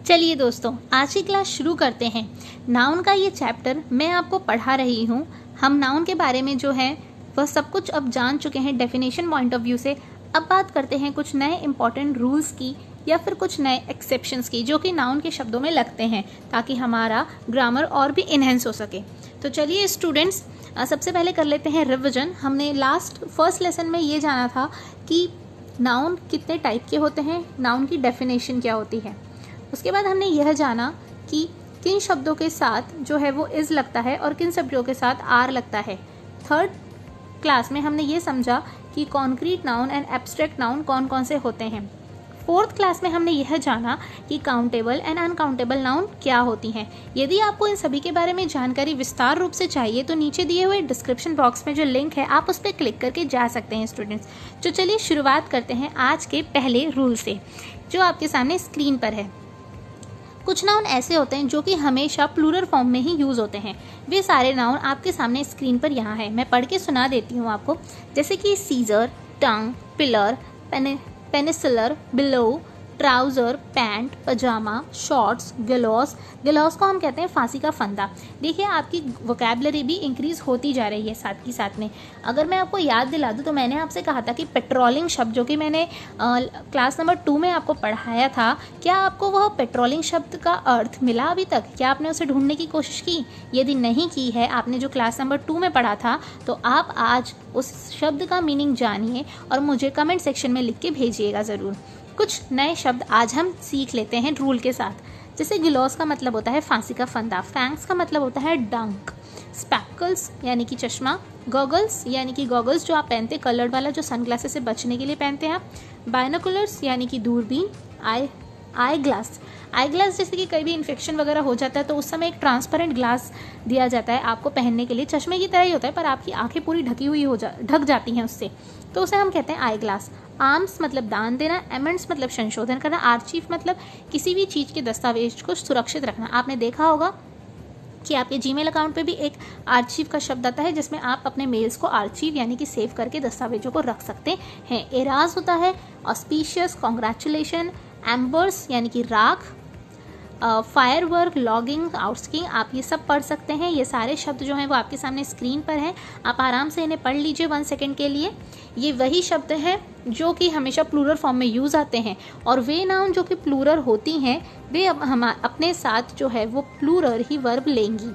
चलिए दोस्तों, आज की क्लास शुरू करते हैं। नाउन का ये चैप्टर मैं आपको पढ़ा रही हूँ। हम नाउन के बारे में जो है वह सब कुछ अब जान चुके हैं डेफिनेशन पॉइंट ऑफ व्यू से। अब बात करते हैं कुछ नए इंपॉर्टेंट रूल्स की या फिर कुछ नए एक्सेप्शंस की जो कि नाउन के शब्दों में लगते हैं, ताकि हमारा ग्रामर और भी इन्हेंस हो सके। तो चलिए स्टूडेंट्स, सबसे पहले कर लेते हैं रिविजन। हमने फर्स्ट लेसन में ये जाना था कि नाउन कितने टाइप के होते हैं, नाउन की डेफिनेशन क्या होती है। उसके बाद हमने यह जाना कि किन शब्दों के साथ जो है वो इज लगता है और किन शब्दों के साथ आर लगता है। थर्ड क्लास में हमने ये समझा कि concrete noun and abstract noun कौन कौन से होते हैं। फोर्थ क्लास में हमने यह जाना कि काउंटेबल एंड अनकाउंटेबल नाउन क्या होती हैं। यदि आपको इन सभी के बारे में जानकारी विस्तार रूप से चाहिए तो नीचे दिए हुए डिस्क्रिप्शन बॉक्स में जो लिंक है आप उस पर क्लिक करके जा सकते हैं स्टूडेंट्स। तो चलिए शुरुआत करते हैं आज के पहले रूल से, जो आपके सामने स्क्रीन पर है। कुछ नाउन ऐसे होते हैं जो कि हमेशा प्लूरल फॉर्म में ही यूज होते हैं। वे सारे नाउन आपके सामने स्क्रीन पर यहाँ है, मैं पढ़ के सुना देती हूँ आपको। जैसे कि सीजर, टंग, पिलर, पेनिसिलर, बिलो, ट्राउजर, पैंट, पजामा, शॉर्ट्स, गलॉस। गलॉस को हम कहते हैं फांसी का फंदा। देखिए, आपकी वोकैबुलरी भी इंक्रीज होती जा रही है साथ ही साथ में। अगर मैं आपको याद दिला दूं तो मैंने आपसे कहा था कि पेट्रोलिंग शब्द जो कि मैंने क्लास नंबर 2 में आपको पढ़ाया था, क्या आपको वह पेट्रोलिंग शब्द का अर्थ मिला अभी तक? क्या आपने उसे ढूंढने की कोशिश की? यदि नहीं की है आपने जो क्लास नंबर 2 में पढ़ा था, तो आप आज उस शब्द का मीनिंग जानिए और मुझे कमेंट सेक्शन में लिख के भेजिएगा ज़रूर। कुछ नए शब्द आज हम सीख लेते हैं रूल के साथ। जैसे गिलॉस का मतलब होता है फांसी का फंदा, फैंक्स का मतलब होता है डंक, स्पेकल्स यानी कि चश्मा, गॉगल्स यानी कि गॉगल्स जो आप पहनते कलर्ड वाला, जो सनग्लासेस से बचने के लिए पहनते हैं आप, बाइनोकुलर्स यानी कि दूरबीन, आई ग्लास जैसे कि कभी इन्फेक्शन वगैरह हो जाता है तो उस समय एक ट्रांसपेरेंट ग्लास दिया जाता है आपको पहनने के लिए, चश्मे की तरह ही होता है पर आपकी आंखें पूरी ढकी हुई ढक जाती हैं उससे, तो उसे हम कहते हैं आई ग्लास। आर्म्स मतलब दान देना, एमेंड्स मतलब संशोधन करना, आर्चीव मतलब किसी भी चीज़ के दस्तावेज को सुरक्षित रखना। आपने देखा होगा कि आपके जीमेल अकाउंट पे भी एक आर्चीव का शब्द आता है जिसमें आप अपने मेल्स को आर्चीव यानी कि सेव करके दस्तावेजों को रख सकते हैं। एराज होता है ऑस्पिशियस, कॉन्ग्रेचुलेशन, एम्बर्स यानी कि राख, फायर वर्क, लॉगिंग, आउटस्किंग, आप ये सब पढ़ सकते हैं। ये सारे शब्द जो हैं वो आपके सामने स्क्रीन पर हैं, आप आराम से इन्हें पढ़ लीजिए 1 सेकेंड के लिए। ये वही शब्द हैं जो कि हमेशा प्लूरल फॉर्म में यूज आते हैं, और वे नाउन जो कि प्लूरल होती हैं वे अब हम अपने साथ जो है वो प्लूरल ही वर्ब लेंगी।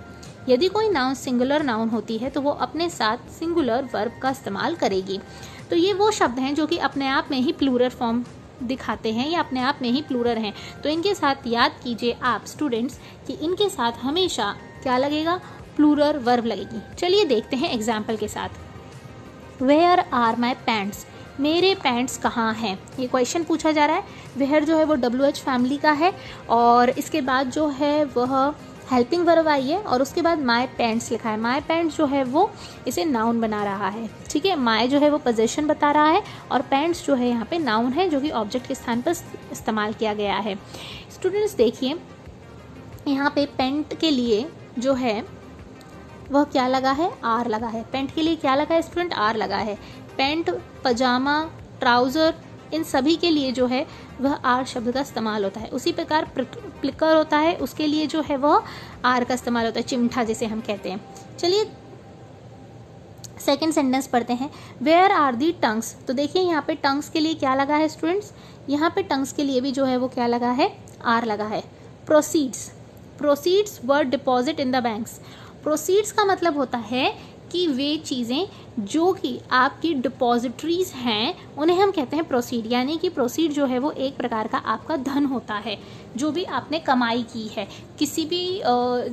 यदि कोई नाउन सिंगुलर नाउन होती है तो वो अपने साथ सिंगुलर वर्ब का इस्तेमाल करेगी। तो ये वो शब्द हैं जो कि अपने आप में ही प्लूरल फॉर्म दिखाते हैं या अपने आप में ही प्लूरल हैं। तो इनके साथ याद कीजिए आप स्टूडेंट्स कि इनके साथ हमेशा क्या लगेगा, प्लूरल वर्ब लगेगी। चलिए देखते हैं एग्जाम्पल के साथ। वेयर आर माई पैंट्स, मेरे पैंट्स कहाँ हैं, ये क्वेश्चन पूछा जा रहा है। वेयर जो है वो WH फैमिली का है और इसके बाद जो है वह हेल्पिंग वर्ब आई है और उसके बाद माई पैंट्स लिखा है। माई पैंट्स जो है वो इसे नाउन बना रहा है, ठीक है। माई जो है वो पोजीशन बता रहा है और पैंट्स जो है यहाँ पे नाउन है जो कि ऑब्जेक्ट के स्थान पर इस्तेमाल किया गया है। स्टूडेंट्स देखिए, यहाँ पे पेंट के लिए जो है वह क्या लगा है, आर लगा है। पेंट के लिए क्या लगा है स्टूडेंट, आर लगा है। पेंट, पजामा, ट्राउज़र, इन सभी के लिए जो है वह आर शब्द का इस्तेमाल होता है। उसी प्रकार प्लिकर होता है, उसके लिए जो है वह आर का इस्तेमाल होता है, चिमटा जिसे हम कहते हैं। चलिए सेकंड सेंटेंस पढ़ते हैं। वेयर आर दी टंग्स, तो देखिए यहाँ पे टंग्स के लिए क्या लगा है स्टूडेंट्स, यहाँ पे टंग्स के लिए भी जो है वो क्या लगा है, आर लगा है। Proceeds were deposit in the banks. Proceeds का मतलब होता है कि वे चीज़ें जो कि आपकी डिपॉजिटरीज हैं उन्हें हम कहते हैं प्रोसीड, यानी कि प्रोसीड जो है वो एक प्रकार का आपका धन होता है जो भी आपने कमाई की है। किसी भी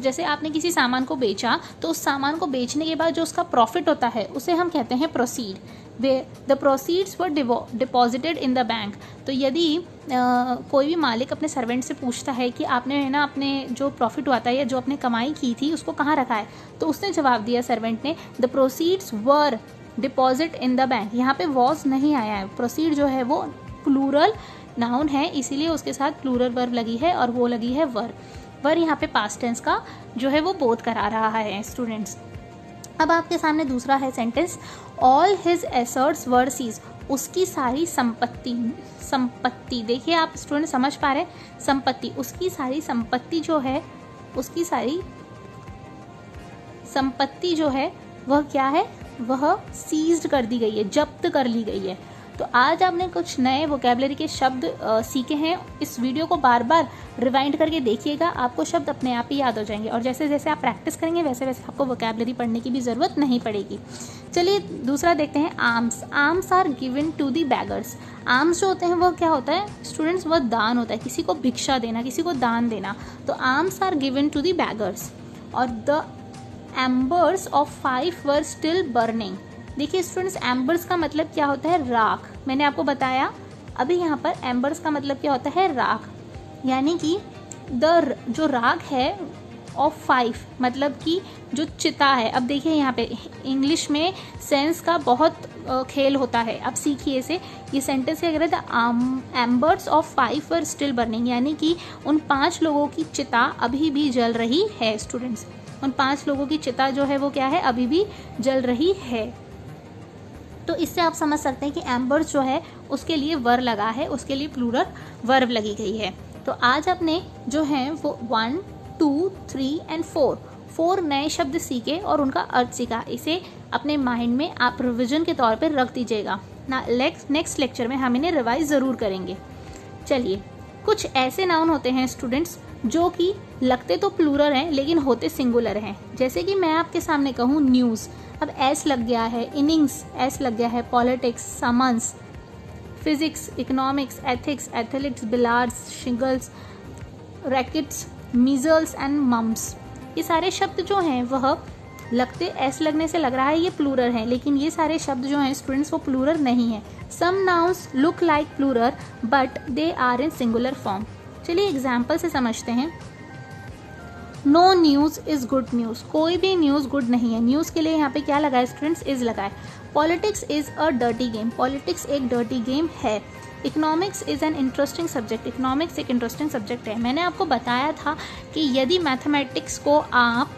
जैसे आपने किसी सामान को बेचा तो उस सामान को बेचने के बाद जो उसका प्रॉफिट होता है उसे हम कहते हैं proceed. Way the proceeds were deposited in the bank. तो यदि कोई भी मालिक अपने सर्वेंट से पूछता है कि आपने है ना अपने जो प्रॉफिट हुआ था या जो आपने कमाई की थी उसको कहाँ रखा है, तो उसने जवाब दिया सर्वेंट ने, the proceeds were deposit in the bank. यहाँ पे वॉज नहीं आया है, प्रोसीड जो है वो प्लूरल नाउन है इसीलिए उसके साथ प्लूरल वर्ब लगी है और वो लगी है वर यहाँ पे पास्ट टेंस का जो है वो बोध करा रहा है स्टूडेंट्स। अब आपके सामने दूसरा है सेंटेंस, ऑल हिज एसेट्स वर सीज। उसकी सारी संपत्ति देखिए आप स्टूडेंट समझ पा रहे हैं, संपत्ति, उसकी सारी संपत्ति जो है, उसकी सारी संपत्ति जो है वह क्या है, वह सीज्ड कर दी गई है, जब्त कर ली गई है। तो आज आपने कुछ नए वोकैबुलरी के शब्द सीखे हैं। इस वीडियो को बार बार रिवाइंड करके देखिएगा, आपको शब्द अपने आप ही याद हो जाएंगे और जैसे जैसे आप प्रैक्टिस करेंगे वैसे वैसे आपको वोकैबुलरी पढ़ने की भी ज़रूरत नहीं पड़ेगी। चलिए दूसरा देखते हैं, arms. Arms are given to the beggars. Arms जो होते हैं वो क्या होता है स्टूडेंट्स, वह दान होता है, किसी को भिक्षा देना, किसी को दान देना। तो alms are given to the beggars. और the embers of 5 were still burning. देखिए स्टूडेंट्स, एम्बर्स का मतलब क्या होता है, राख। मैंने आपको बताया अभी यहाँ पर एम्बर्स का मतलब क्या होता है, राख, यानी कि जो राख है ऑफ 5 मतलब कि जो चिता है। अब देखिए यहाँ पे इंग्लिश में सेंस का बहुत खेल होता है, अब सीखिए इसे। ये सेंटेंस क्या कह रहा था, एम्बर्स ऑफ 5 वर स्टिल बर्निंग, यानी कि उन 5 लोगों की चिता अभी भी जल रही है। स्टूडेंट्स, उन 5 लोगों की चिता जो है वो क्या है, अभी भी जल रही है। तो इससे आप समझ सकते हैं कि एम्बर्स जो है उसके लिए वर लगा है, उसके लिए प्लूरल वर्ब लगी गई है। तो आज आपने जो है वो 1, 2, 3 एंड 4 नए शब्द सीखे और उनका अर्थ सीखा। इसे अपने माइंड में आप रिविजन के तौर पर रख दीजिएगा ना। नेक्स्ट लेक्चर में हम इन्हें रिवाइज ज़रूर करेंगे। चलिए, कुछ ऐसे नाउन होते हैं स्टूडेंट्स जो कि लगते तो प्लूरल हैं लेकिन होते सिंगुलर हैं। जैसे कि मैं आपके सामने कहूँ न्यूज़, अब एस लग गया है, इनिंग्स एस लग गया है, politics, summons, physics, economics, ethics, athletics, billiards, shingles, rackets, measles and mumps. ये सारे शब्द जो हैं वह लगते एस लगने से लग रहा है ये प्लूरल है, लेकिन ये सारे शब्द जो हैं स्टूडेंट्स वो प्लूरल नहीं है। Some nouns look like plural but they are in singular form. चलिए एग्जाम्पल से समझते हैं। No news is good news, कोई भी न्यूज़ गुड नहीं है। न्यूज़ के लिए यहाँ पे क्या लगा है स्टूडेंट्स, इज लगा है। Politics is a dirty game, politics एक डर्टी गेम है। Economics is an interesting subject, economics एक इंटरेस्टिंग सब्जेक्ट है। मैंने आपको बताया था कि यदि मैथमेटिक्स को आप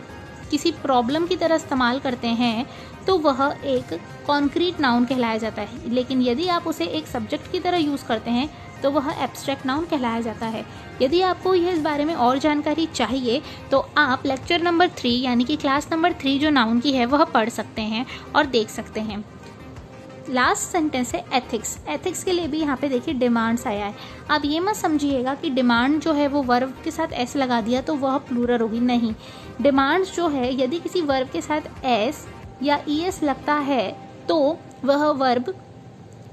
किसी प्रॉब्लम की तरह इस्तेमाल करते हैं तो वह एक कॉन्क्रीट नाउन कहलाया जाता है, लेकिन यदि आप उसे एक सब्जेक्ट की तरह यूज़ करते हैं तो वह एब्स्ट्रैक्ट नाउन कहलाया जाता है। यदि आपको यह इस बारे में और जानकारी चाहिए तो आप लेक्चर नंबर 3 यानी कि क्लास नंबर 3 जो नाउन की है वह पढ़ सकते हैं और देख सकते हैं। लास्ट सेंटेंस है एथिक्स। एथिक्स के लिए भी यहाँ पे देखिए डिमांड्स आया है। आप ये मत समझिएगा कि डिमांड जो है वो वर्ब के साथ एस लगा दिया तो वह प्लूरल होगी, नहीं। डिमांड्स जो है यदि किसी वर्ब के साथ एस या ईएस लगता है तो वह वर्ब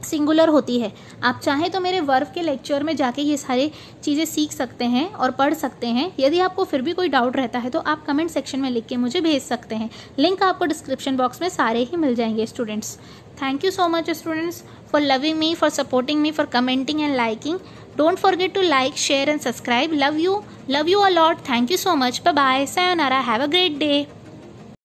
सिंगुलर होती है। आप चाहें तो मेरे वर्ब के लेक्चर में जाके ये सारी चीज़ें सीख सकते हैं और पढ़ सकते हैं। यदि आपको फिर भी कोई डाउट रहता है तो आप कमेंट सेक्शन में लिख के मुझे भेज सकते हैं। लिंक आपको डिस्क्रिप्शन बॉक्स में सारे ही मिल जाएंगे students. Thank you so much students for loving me, for supporting me, for commenting and liking. Don't forget to like, share and subscribe. Love you a lot. Thank you so much. Bye bye. Sayonara. Have a great day.